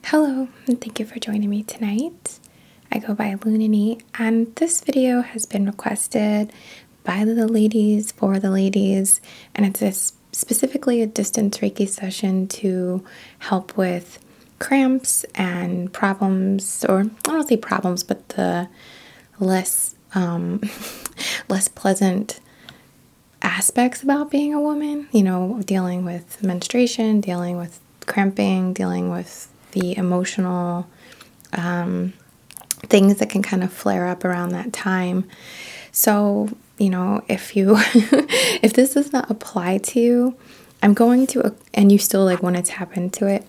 Hello, and thank you for joining me tonight. I go by Lune, and this video has been requested by the ladies, for the ladies, and it's specifically a distance Reiki session to help with cramps and problems, or I don't want to say problems, but the less less pleasant aspects about being a woman, dealing with menstruation, dealing with cramping, dealing with the emotional things that can kind of flare up around that time. So, if you if this does not apply to you, I'm going to, and you still want to tap into it,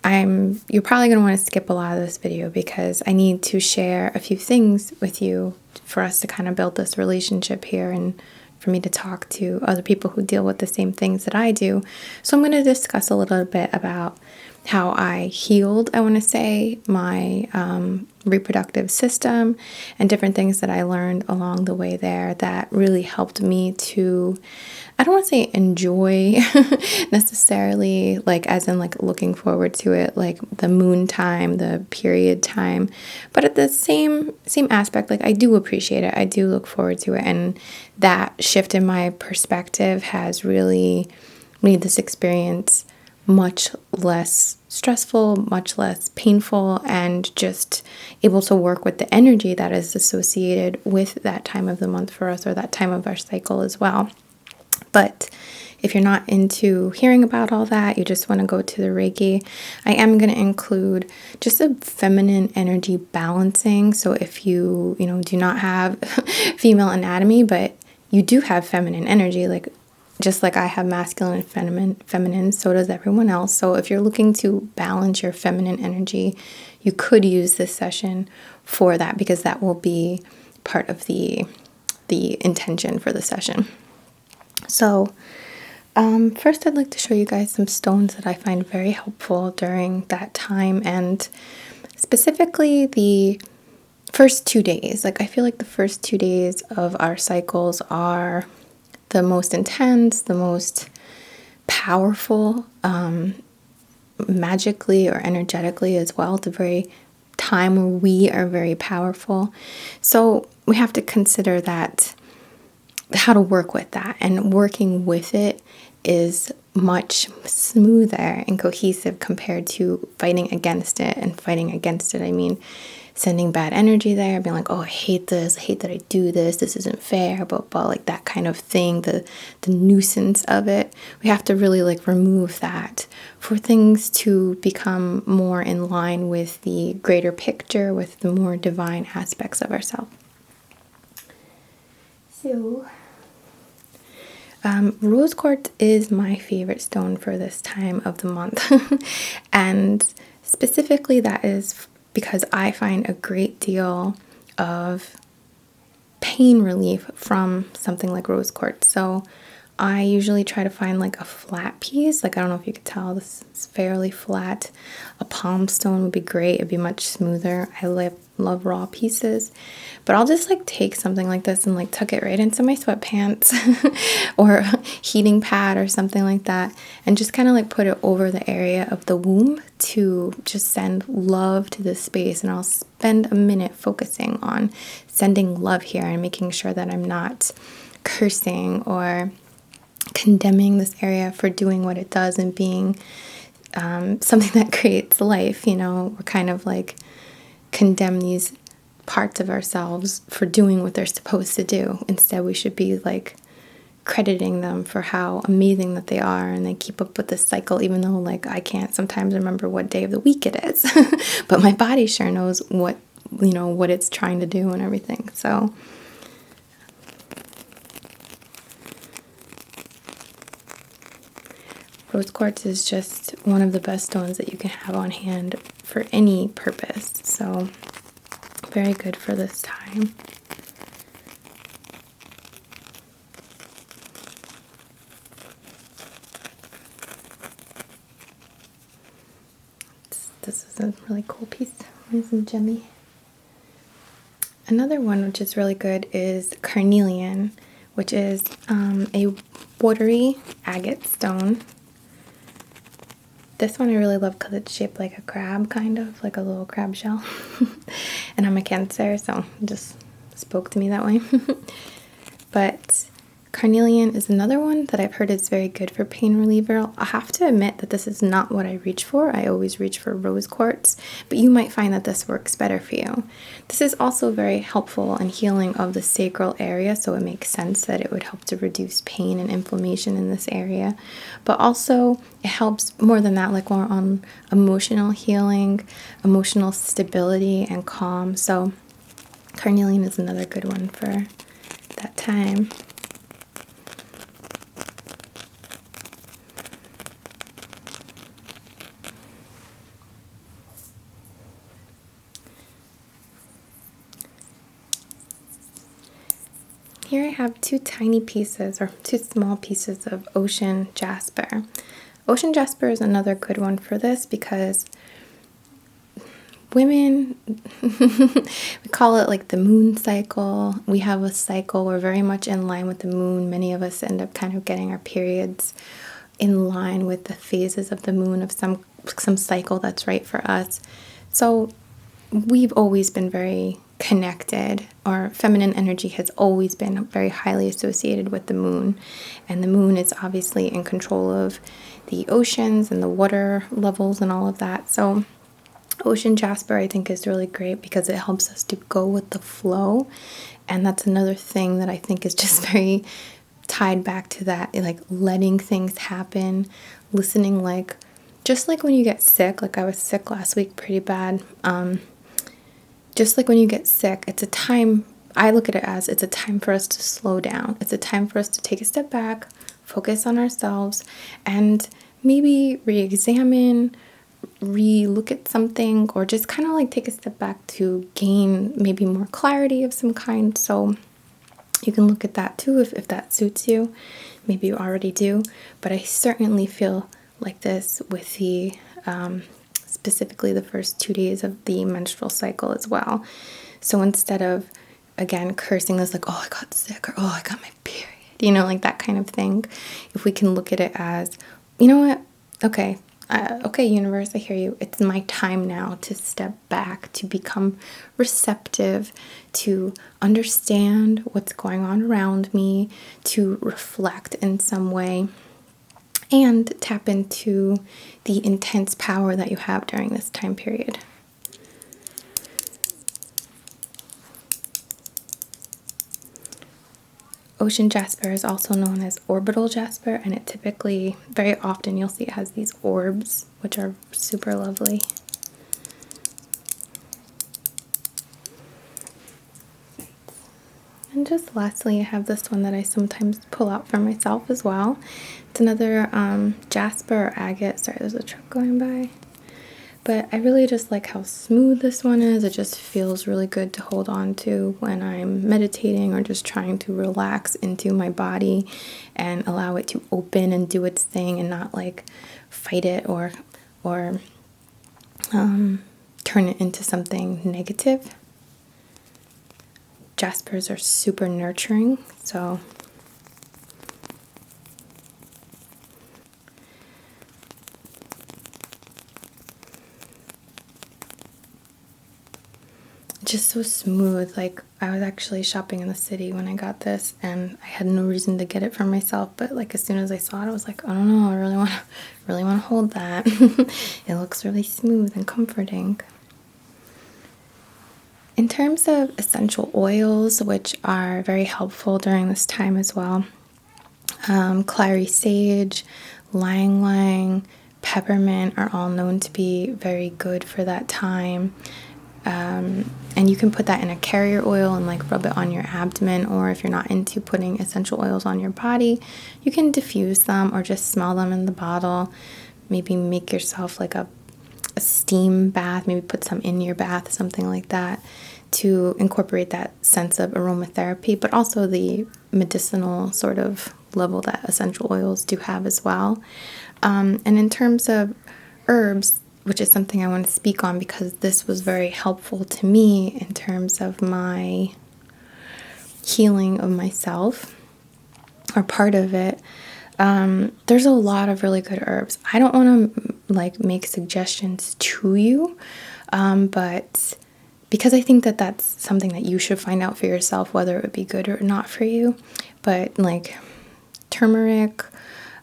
you're probably going to want to skip a lot of this video because I need to share a few things with you for us to kind of build this relationship here and for me to talk to other people who deal with the same things that I do. So I'm going to discuss a little bit about how I healed, I want to say, my reproductive system and different things that I learned along the way there that really helped me to, I don't want to say enjoy necessarily, as in looking forward to it, like the moon time, the period time, but at the same aspect, I do appreciate it. I do look forward to it. And that shift in my perspective has really made this experience much less stressful, much less painful, and just able to work with the energy that is associated with that time of the month for us, or that time of our cycle as well. But if you're not into hearing about all that, you just want to go to the Reiki, I am going to include just a feminine energy balancing. So if you, do not have female anatomy, but you do have feminine energy, just like I have masculine and feminine, so does everyone else. So if you're looking to balance your feminine energy, you could use this session for that, because that will be part of the intention for the session. So first I'd like to show you guys some stones that I find very helpful during that time, and specifically the first 2 days. I feel like the first 2 days of our cycles are the most intense, the most powerful, magically or energetically as well. The very time where we are very powerful. So we have to consider that, how to work with that, and working with it is much smoother and cohesive compared to fighting against it. And fighting against it, I mean sending bad energy there, being like, oh, I hate this, I hate that I do this isn't fair, but that kind of thing, the nuisance of it. We have to really remove that for things to become more in line with the greater picture, with the more divine aspects of ourselves. So rose quartz is my favorite stone for this time of the month. And specifically that is because I find a great deal of pain relief from something like rose quartz. So I usually try to find a flat piece. I don't know if you could tell, this is fairly flat. A palm stone would be great. It'd be much smoother. I love raw pieces. But I'll just take something like this and tuck it right into my sweatpants or heating pad or something like that, and just kind of put it over the area of the womb to just send love to this space. And I'll spend a minute focusing on sending love here and making sure that I'm not cursing or condemning this area for doing what it does and being something that creates life. We're kind of condemn these parts of ourselves for doing what they're supposed to do. Instead, we should be crediting them for how amazing that they are, and they keep up with this cycle, even though I can't sometimes remember what day of the week it is. But my body sure knows what it's trying to do and everything. So rose quartz is just one of the best stones that you can have on hand for any purpose. So very good for this time. This is a really cool piece. Nice and gemmy. Another one which is really good is carnelian, which is a watery agate stone This one I really love because it's shaped like a crab, kind of like a little crab shell. And I'm a Cancer, so it just spoke to me that way. But carnelian is another one that I've heard is very good for pain reliever. I have to admit that this is not what I reach for. I always reach for rose quartz, but you might find that this works better for you. This is also very helpful in healing of the sacral area, so it makes sense that it would help to reduce pain and inflammation in this area. But also it helps more than that, like more on emotional healing, emotional stability, and calm. So carnelian is another good one for that time. Here I have two tiny pieces, or two small pieces of ocean jasper. Ocean jasper is another good one for this because women, we call it like the moon cycle. We have a cycle. We're very much in line with the moon. Many of us end up kind of getting our periods in line with the phases of the moon of some cycle that's right for us. So we've always been very connected. Our feminine energy has always been very highly associated with the moon. And the moon is obviously in control of the oceans and the water levels and all of that. So ocean jasper, I think, is really great because it helps us to go with the flow. And that's another thing that I think is just very tied back to that, like letting things happen, listening, like just like when you get sick, like I was sick last week pretty bad. Just like when you get sick, it's a time, I look at it as it's a time for us to slow down. It's a time for us to take a step back, focus on ourselves, and maybe re-examine, re-look at something, or just kind of like take a step back to gain maybe more clarity of some kind. So you can look at that too if that suits you. Maybe you already do, but I certainly feel like this with the specifically the first 2 days of the menstrual cycle as well. So instead of, again, cursing this like, oh, I got sick, or oh, I got my period, like that kind of thing, if we can look at it as, you know what, okay, universe, I hear you. It's my time now to step back, to become receptive, to understand what's going on around me, to reflect in some way, and tap into the intense power that you have during this time period. Ocean jasper is also known as orbital jasper, and it typically, very often, you'll see it has these orbs, which are super lovely. And just lastly, I have this one that I sometimes pull out for myself as well. It's another jasper or agate. Sorry, there's a truck going by. But I really just like how smooth this one is. It just feels really good to hold on to when I'm meditating or just trying to relax into my body and allow it to open and do its thing and not like fight it or turn it into something negative. Jaspers are super nurturing, so just so smooth. Like I was actually shopping in the city when I got this, and I had no reason to get it for myself, but like as soon as I saw it, I was like, I don't know, I really want to hold that. It looks really smooth and comforting. In terms of essential oils, which are very helpful during this time as well, clary sage, ylang ylang, peppermint are all known to be very good for that time. And you can put that in a carrier oil and like rub it on your abdomen, or if you're not into putting essential oils on your body, you can diffuse them or just smell them in the bottle. Maybe make yourself like a steam bath, maybe put some in your bath, something like that, to incorporate that sense of aromatherapy, but also the medicinal sort of level that essential oils do have as well. And in terms of herbs, which is something I want to speak on because this was very helpful to me in terms of my healing of myself, or part of it. There's a lot of really good herbs. I don't want to like make suggestions to you, but because I think that that's something that you should find out for yourself, whether it would be good or not for you. But like turmeric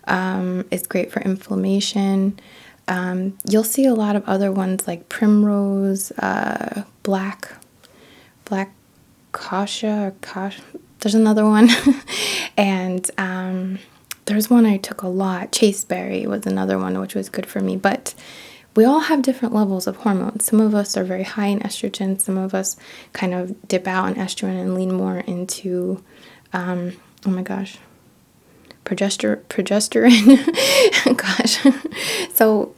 is great for inflammation. You'll see a lot of other ones like primrose, black kasha or kash. There's another one, and there's one I took a lot. Chaseberry was another one, which was good for me. But we all have different levels of hormones. Some of us are very high in estrogen. Some of us kind of dip out in estrogen and lean more into, oh my gosh, progesterone. Gosh. So,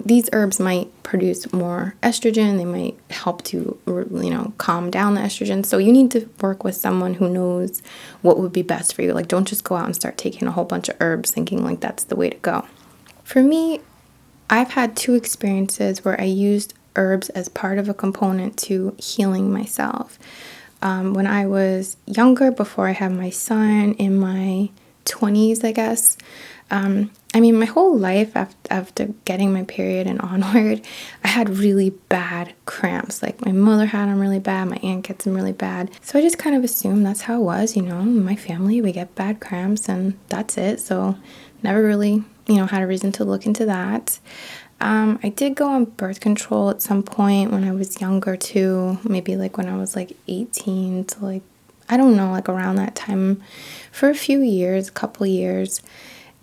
these herbs might produce more estrogen. They might help to, calm down the estrogen. So you need to work with someone who knows what would be best for you. Like, don't just go out and start taking a whole bunch of herbs thinking like that's the way to go. For me, I've had 2 experiences where I used herbs as part of a component to healing myself. When I was younger, before I had my son, in my 20s, I guess. My whole life after getting my period and onward, I had really bad cramps. Like my mother had them really bad, my aunt gets them really bad. So I just kind of assumed that's how it was, in my family, we get bad cramps and that's it. So never really, had a reason to look into that. I did go on birth control at some point when I was younger too, maybe like when I was like 18 to like, I don't know, like around that time for a few years, a couple years.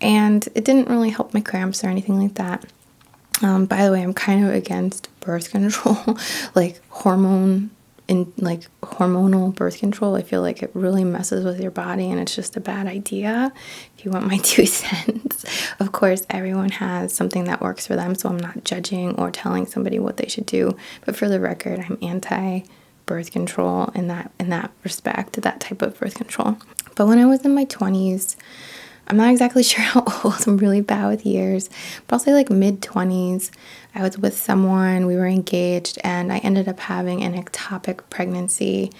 And it didn't really help my cramps or anything like that. By the way, I'm kind of against birth control, like hormonal birth control. I feel like it really messes with your body and it's just a bad idea. If you want my 2 cents, of course, everyone has something that works for them. So I'm not judging or telling somebody what they should do. But for the record, I'm anti birth control in that respect, that type of birth control. But when I was in my 20s, I'm not exactly sure how old, I'm really bad with years, but I'll say like mid-20s, I was with someone, we were engaged, and I ended up having an ectopic pregnancy,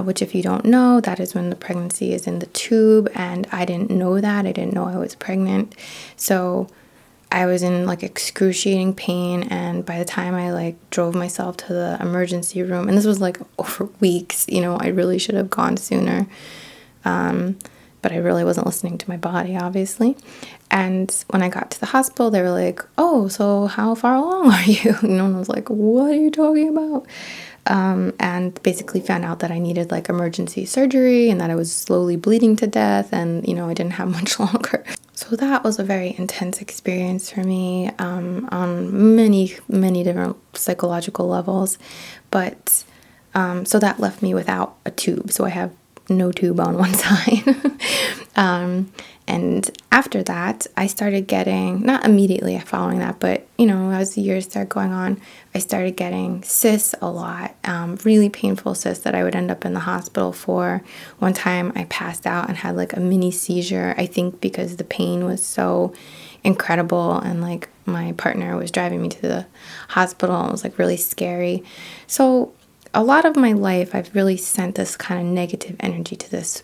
which if you don't know, that is when the pregnancy is in the tube, and I didn't know that. I didn't know I was pregnant. So I was in like excruciating pain, and by the time I like drove myself to the emergency room, and this was like over weeks, I really should have gone sooner. But I really wasn't listening to my body, obviously. And when I got to the hospital, they were like, "Oh, so how far along are you?" And I was like, "What are you talking about?" And basically found out that I needed like emergency surgery and that I was slowly bleeding to death, and I didn't have much longer. So that was a very intense experience for me on many, many different psychological levels. But so that left me without a tube. So I have no tube on one side. And after that, I started getting, not immediately following that, but, as the years started going on, I started getting cysts a lot, really painful cysts that I would end up in the hospital for. One time I passed out and had like a mini seizure, I think because the pain was so incredible and like my partner was driving me to the hospital and it was like really scary. So a lot of my life, I've really sent this kind of negative energy to this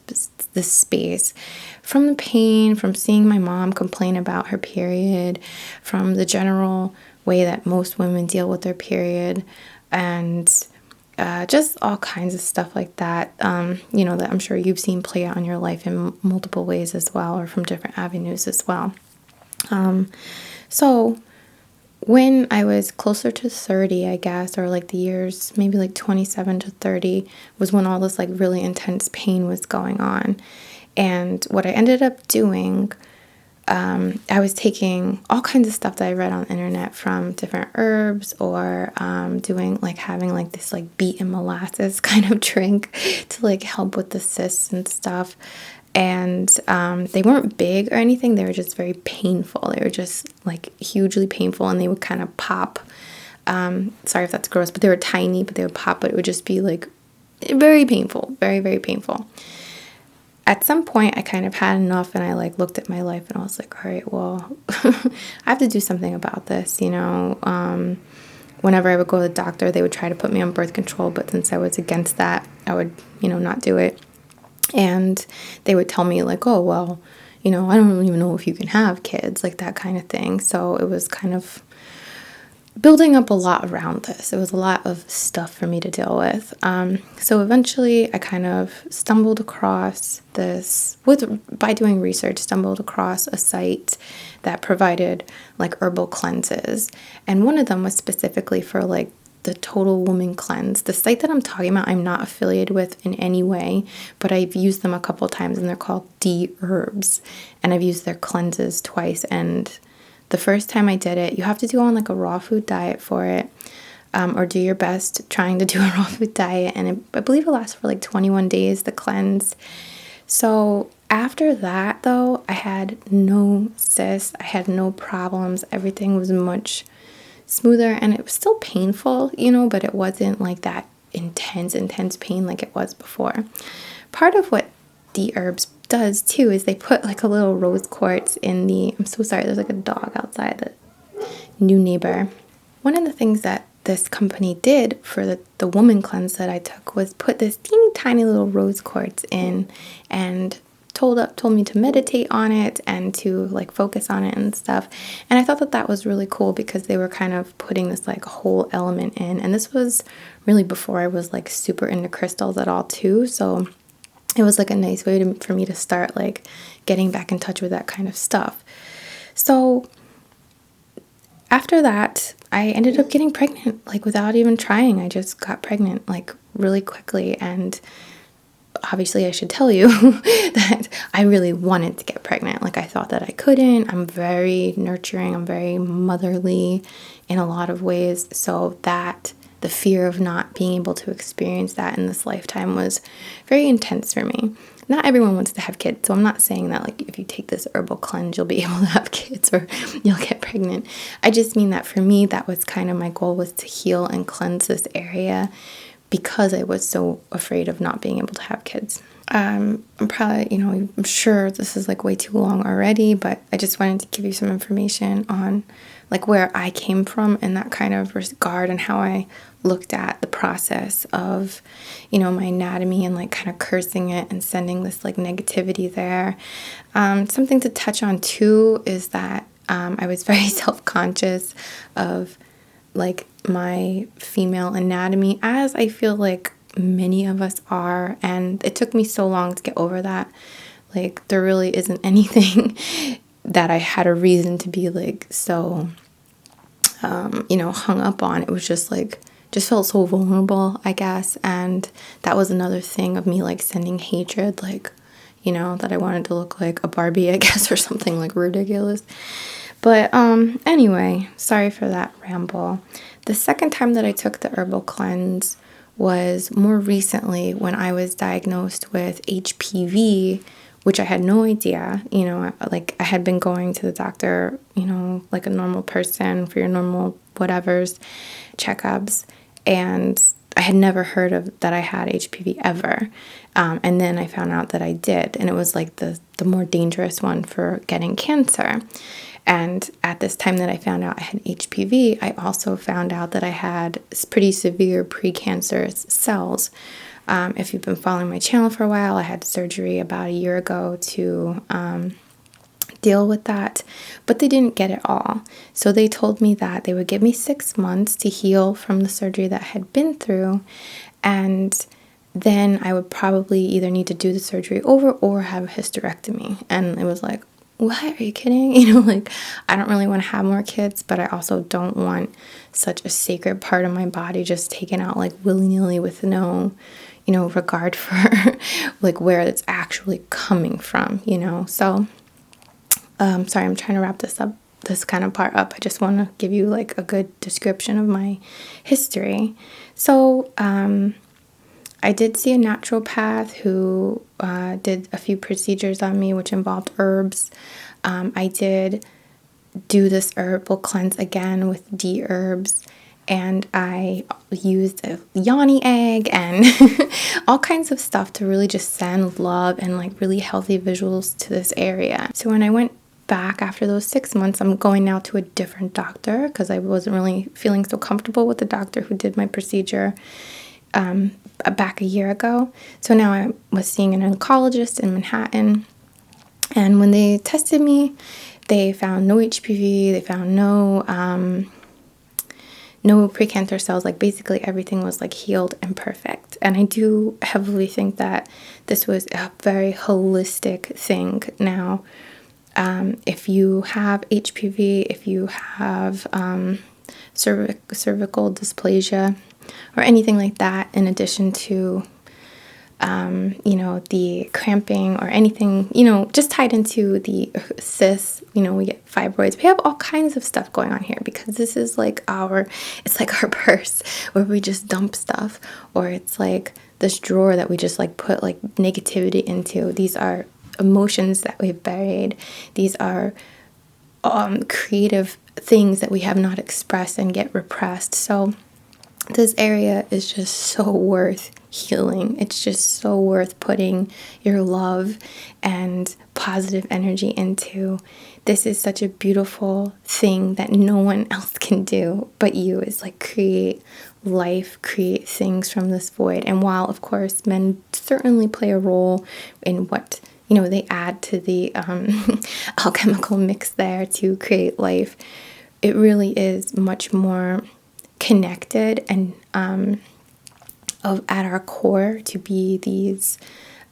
space. From the pain, from seeing my mom complain about her period, from the general way that most women deal with their period, and just all kinds of stuff like that, that I'm sure you've seen play out in your life in multiple ways as well, or from different avenues as well. So when I was closer to 30, I guess, or like the years, maybe like 27 to 30, was when all this like really intense pain was going on. And what I ended up doing, I was taking all kinds of stuff that I read on the internet from different herbs, or doing like having like this like beet and molasses kind of drink to like help with the cysts and stuff. And they weren't big or anything. They were just very painful. They were just like hugely painful, and they would kind of pop. Sorry if that's gross, but they were tiny, but they would pop, but it would just be like very painful, very, very painful. At some point, I kind of had enough, and I like looked at my life and I was like, all right, well, I have to do something about this, Whenever I would go to the doctor, they would try to put me on birth control, but since I was against that, I would, not do it. And they would tell me like, oh, well, I don't even know if you can have kids, like that kind of thing. So it was kind of building up a lot around this. It was a lot of stuff for me to deal with. So eventually I kind of stumbled across this, by doing research, stumbled across a site that provided like herbal cleanses. And one of them was specifically for like the Total Woman Cleanse. The site that I'm talking about, I'm not affiliated with in any way, but I've used them a couple times, and they're called D Herbs. And I've used their cleanses twice, and the first time I did it, you have to do on like a raw food diet for it, or do your best trying to do a raw food diet. And I believe it lasts for like 21 days, the cleanse. So after that, though, I had no cysts, I had no problems. Everything was much smoother, and it was still painful, but it wasn't like that intense pain like it was before. Part of what the herbs does too is they put like a little rose quartz in I'm so sorry, there's like a dog outside, the new neighbor. One of the things that this company did for the woman cleanse that I took was put this teeny tiny little rose quartz in, and told me to meditate on it and to like focus on it and stuff. And I thought that was really cool because they were kind of putting this like whole element in, and this was really before I was like super into crystals at all too. So it was like a nice way for me to start like getting back in touch with that kind of stuff. So after that, I ended up getting pregnant, like without even trying. I just got pregnant like really quickly. And obviously I should tell you that I really wanted to get pregnant. Like I thought that I couldn't. I'm very nurturing. I'm very motherly in a lot of ways. So that the fear of not being able to experience that in this lifetime was very intense for me. Not everyone wants to have kids, so I'm not saying that like if you take this herbal cleanse you'll be able to have kids or you'll get pregnant. I just mean that for me that was kind of my goal, was to heal and cleanse this area because I was so afraid of not being able to have kids. I'm probably, I'm sure this is like way too long already, but I just wanted to give you some information on like where I came from in that kind of regard and how I looked at the process of, my anatomy and like kind of cursing it and sending this like negativity there. Something to touch on too is that I was very self-conscious of like my female anatomy, as I feel like many of us are, and it took me so long to get over that. Like there really isn't anything that I had a reason to be like so hung up on. It was just felt so vulnerable, I guess. And that was another thing of me like sending hatred, like that I wanted to look like a Barbie, I guess, or something like ridiculous. But anyway, sorry for that ramble. The second time that I took the herbal cleanse was more recently when I was diagnosed with HPV, which I had no idea. Like I had been going to the doctor, like a normal person for your normal whatevers, checkups, and I had never heard of that I had HPV ever. And then I found out that I did, and it was like the more dangerous one for getting cancer. And at this time that I found out I had HPV, I also found out that I had pretty severe precancerous cells. If you've been following my channel for a while, I had surgery about a year ago to deal with that, but they didn't get it all. So they told me that they would give me 6 months to heal from the surgery that I had been through, and then I would probably either need to do the surgery over or have a hysterectomy. And it was like, what? Are you kidding? Like I don't really want to have more kids, but I also don't want such a sacred part of my body just taken out like willy-nilly with no, regard for like where it's actually coming from, So, sorry, I'm trying to wrap this kind of part up. I just want to give you like a good description of my history. So, I did see a naturopath who did a few procedures on me, which involved herbs. I did do this herbal cleanse again with D herbs, and I used a yoni egg and all kinds of stuff to really just send love and like really healthy visuals to this area. So when I went back after those 6 months, I'm going now to a different doctor because I wasn't really feeling so comfortable with the doctor who did my procedure back a year ago. So now I was seeing an oncologist in Manhattan, And when they tested me, they found no HPV, they found no precancer cells. Like basically everything was like healed and perfect. And I do heavily think that this was a very holistic thing. Now, if you have HPV, if you have cervical dysplasia or anything like that, in addition to the cramping or anything, just tied into the cysts, we get fibroids. We have all kinds of stuff going on here because this is like it's like our purse where we just dump stuff, or it's like this drawer that we just like put like negativity into. These are emotions that we've buried. These are creative things that we have not expressed and get repressed. So this area is just so worth healing. It's just so worth putting your love and positive energy into. This is such a beautiful thing that no one else can do but you, is like create life, create things from this void. And while, of course, men certainly play a role in what they add to the alchemical mix there to create life, it really is much more connected and at our core to be these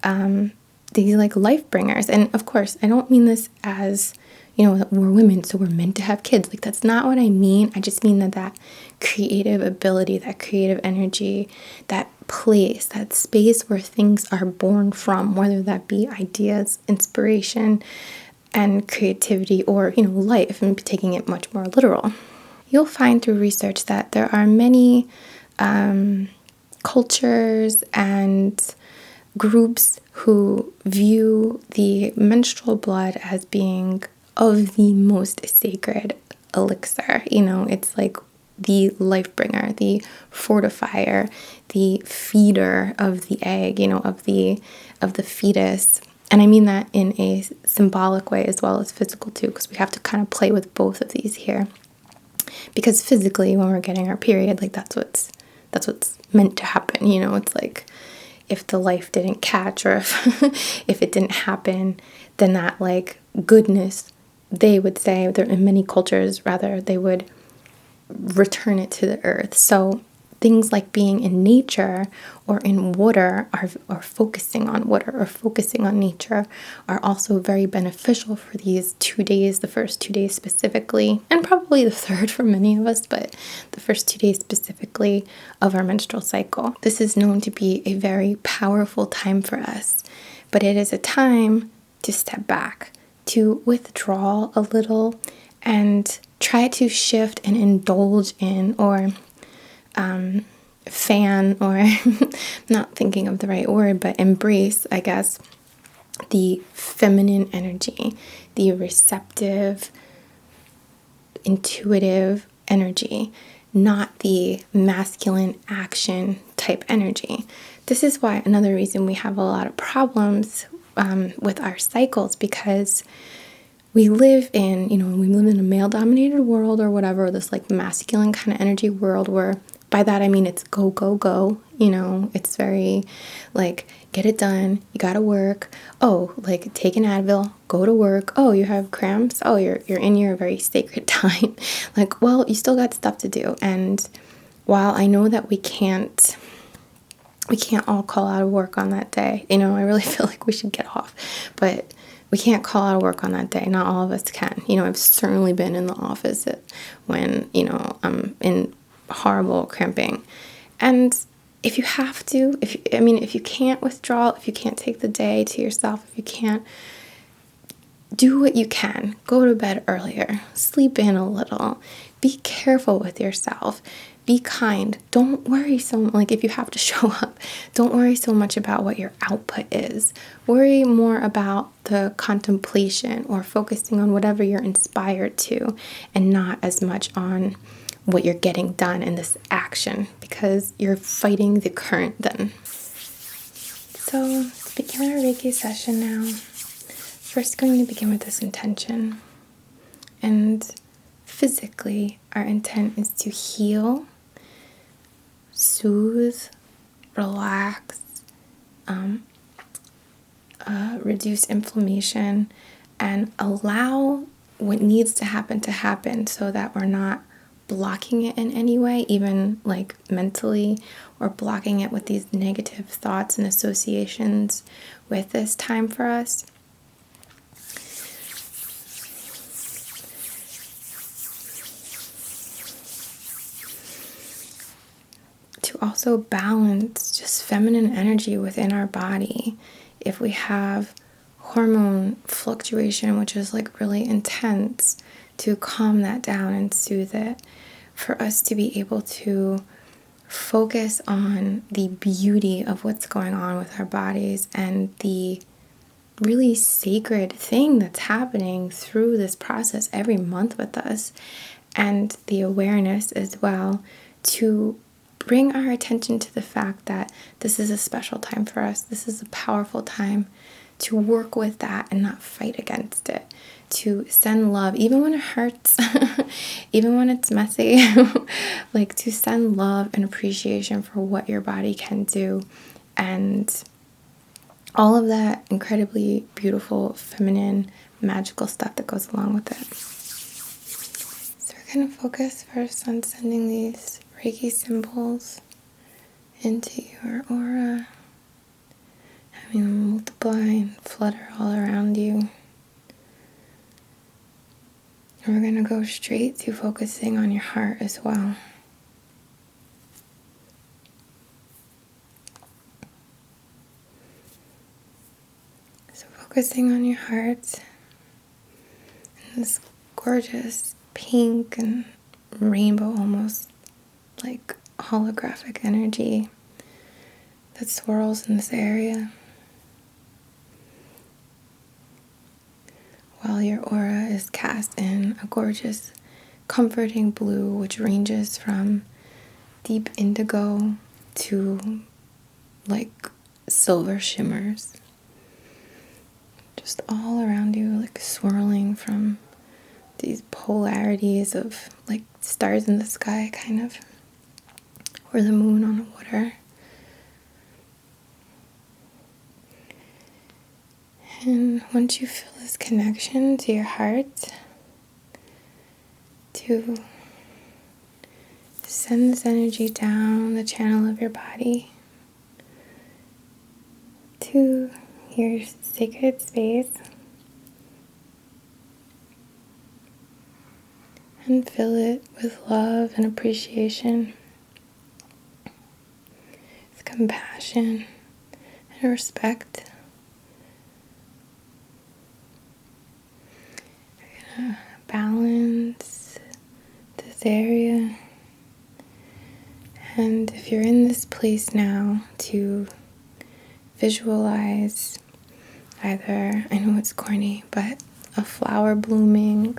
like life bringers. And of course, I don't mean this as we're women, so we're meant to have kids. Like, that's not what I mean. I just mean that creative ability, that creative energy, that place, that space where things are born from, whether that be ideas, inspiration, and creativity, or life, and taking it much more literal. You'll find through research that there are many cultures and groups who view the menstrual blood as being of the most sacred elixir. It's like the life bringer, the fortifier, the feeder of the egg, of the fetus. And I mean that in a symbolic way as well as physical too, because we have to kind of play with both of these here. Because physically, when we're getting our period, like that's what's meant to happen. It's like if the life didn't catch, or if it didn't happen, then that like goodness, they would say, in many cultures rather, they would return it to the earth. So things like being in nature or in water, or focusing on water or focusing on nature, are also very beneficial for these 2 days, the first 2 days specifically, and probably the third for many of us, but the first 2 days specifically of our menstrual cycle. This is known to be a very powerful time for us, but it is a time to step back, to withdraw a little, and try to shift and indulge in, or fan, or not thinking of the right word, but embrace, I guess, the feminine energy, the receptive, intuitive energy, not the masculine action type energy. This is why another reason we have a lot of problems with our cycles, because we live in a male-dominated world, or whatever, this like masculine kind of energy world, where by that I mean it's go, go, go. It's very like, get it done, you gotta work. Oh, like take an Advil, go to work. Oh, you have cramps. Oh, you're in your very sacred time. Like, well, you still got stuff to do. And while I know that we can't all call out of work on that day, I really feel like we should get off, but we can't call out of work on that day. Not all of us can. I've certainly been in the office when, I'm in horrible cramping. And if you have to, if you can't withdraw, if you can't take the day to yourself, if you can't, do what you can. Go to bed earlier. Sleep in a little. Be careful with yourself. Be kind. Don't worry so much. Like, if you have to show up, don't worry so much about what your output is. Worry more about the contemplation, or focusing on whatever you're inspired to, and not as much on what you're getting done in this action, because you're fighting the current then. So let's begin our Reiki session now. First, going to begin with this intention. And physically, our intent is to heal, soothe, relax, reduce inflammation, and allow what needs to happen so that we're not blocking it in any way, even like mentally, or blocking it with these negative thoughts and associations with this time for us. To also balance just feminine energy within our body. If we have hormone fluctuation, which is like really intense, to calm that down and soothe it, for us to be able to focus on the beauty of what's going on with our bodies and the really sacred thing that's happening through this process every month with us, and the awareness as well to bring our attention to the fact that this is a special time for us. This is a powerful time to work with that and not fight against it, to send love even when it hurts, even when it's messy, like to send love and appreciation for what your body can do, and all of that incredibly beautiful, feminine, magical stuff that goes along with it. So we're going to focus first on sending these Reiki symbols into your aura, having them multiply and flutter all around you. And we're going to go straight to focusing on your heart as well. So focusing on your heart, and this gorgeous pink and rainbow, almost like holographic energy that swirls in this area, while your aura is cast in a gorgeous, comforting blue, which ranges from deep indigo to like silver shimmers, just all around you, like swirling from these polarities of like stars in the sky, kind of, or the moon on the water. And once you feel this connection to your heart, to send this energy down the channel of your body to your sacred space, and fill it with love and appreciation, with compassion and respect. We're going to balance this area. And if you're in this place now, to visualize either, I know it's corny, but a flower blooming,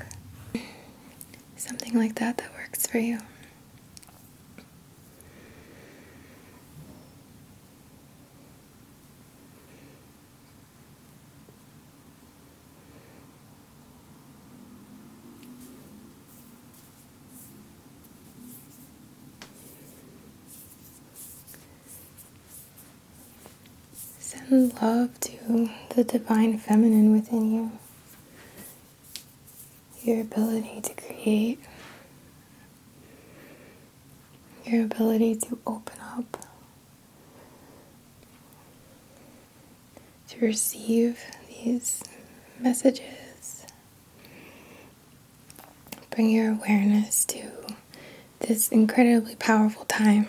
something like that that works for you. Send love to the divine feminine within you, your ability to create, your ability to open up, to receive these messages. Bring your awareness to this incredibly powerful time.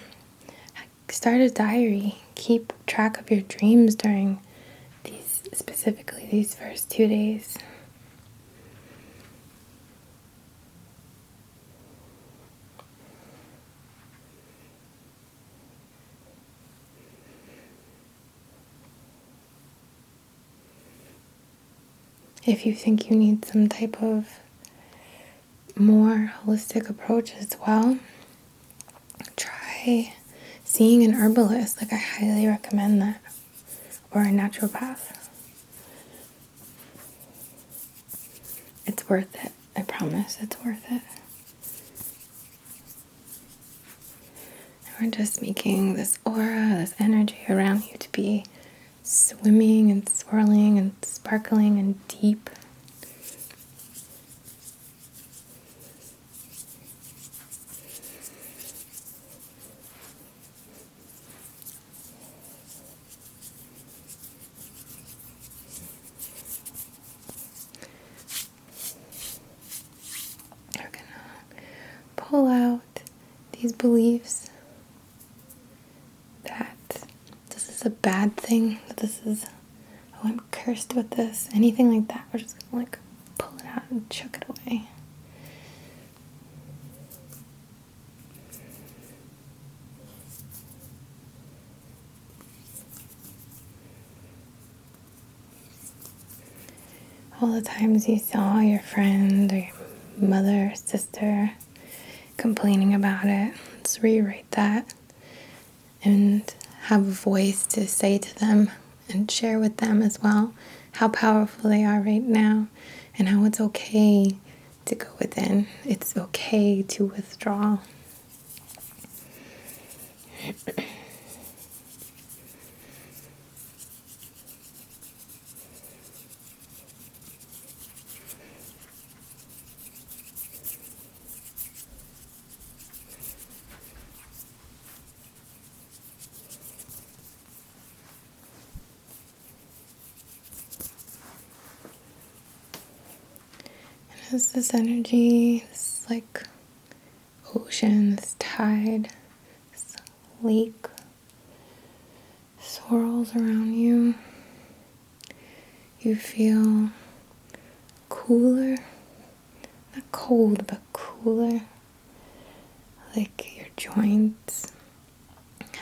Start a diary. Keep track of your dreams during specifically these first 2 days. If you think you need some type of more holistic approach as well, try seeing an herbalist. Like, I highly recommend that, or a naturopath. It's worth it. I promise it's worth it. And we're just making this aura, this energy around you to be swimming and swirling and sparkling and deep. We're gonna pull out these beliefs that this is a bad thing, that this is, oh, I'm cursed with this, anything like that. We're just gonna like pull it out and chuck it away. All the times you saw your friend or your mother or sister complaining about it, let's rewrite that and have a voice to say to them and share with them as well how powerful they are right now and how it's okay to go within. It's okay to withdraw. As this energy, this like ocean, this tide, this lake swirls around you, you feel cooler, not cold, but cooler, like your joints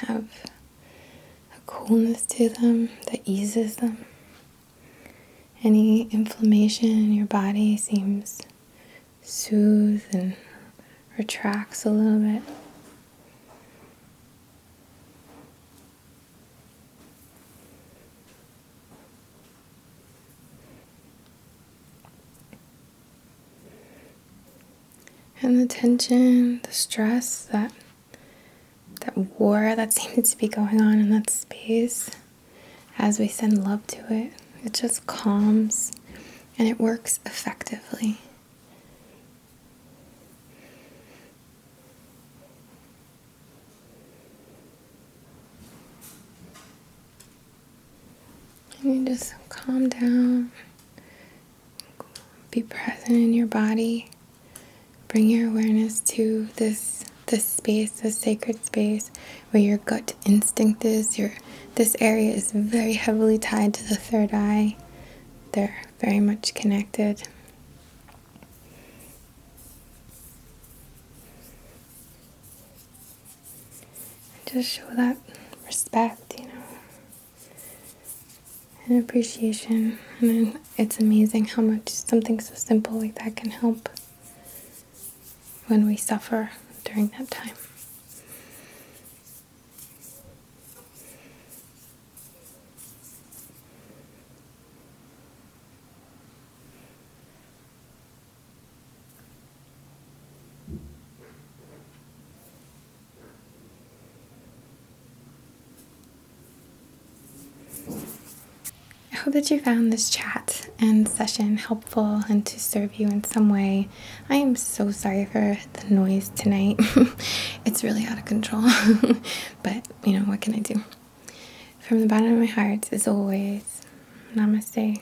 have a coolness to them that eases them. Any inflammation in your body seems soothed and retracts a little bit. And the tension, the stress, that war that seems to be going on in that space, as we send love to it, it just calms and it works effectively. And you just calm down, be present in your body, bring your awareness to this space, this sacred space where your gut instinct is. This area is very heavily tied to the third eye. They're very much connected. Just show that respect, and appreciation. And then it's amazing how much something so simple like that can help when we suffer during that time. I hope that you found this chat and session helpful and to serve you in some way. I am so sorry for the noise tonight. It's really out of control. But, what can I do? From the bottom of my heart, as always, namaste.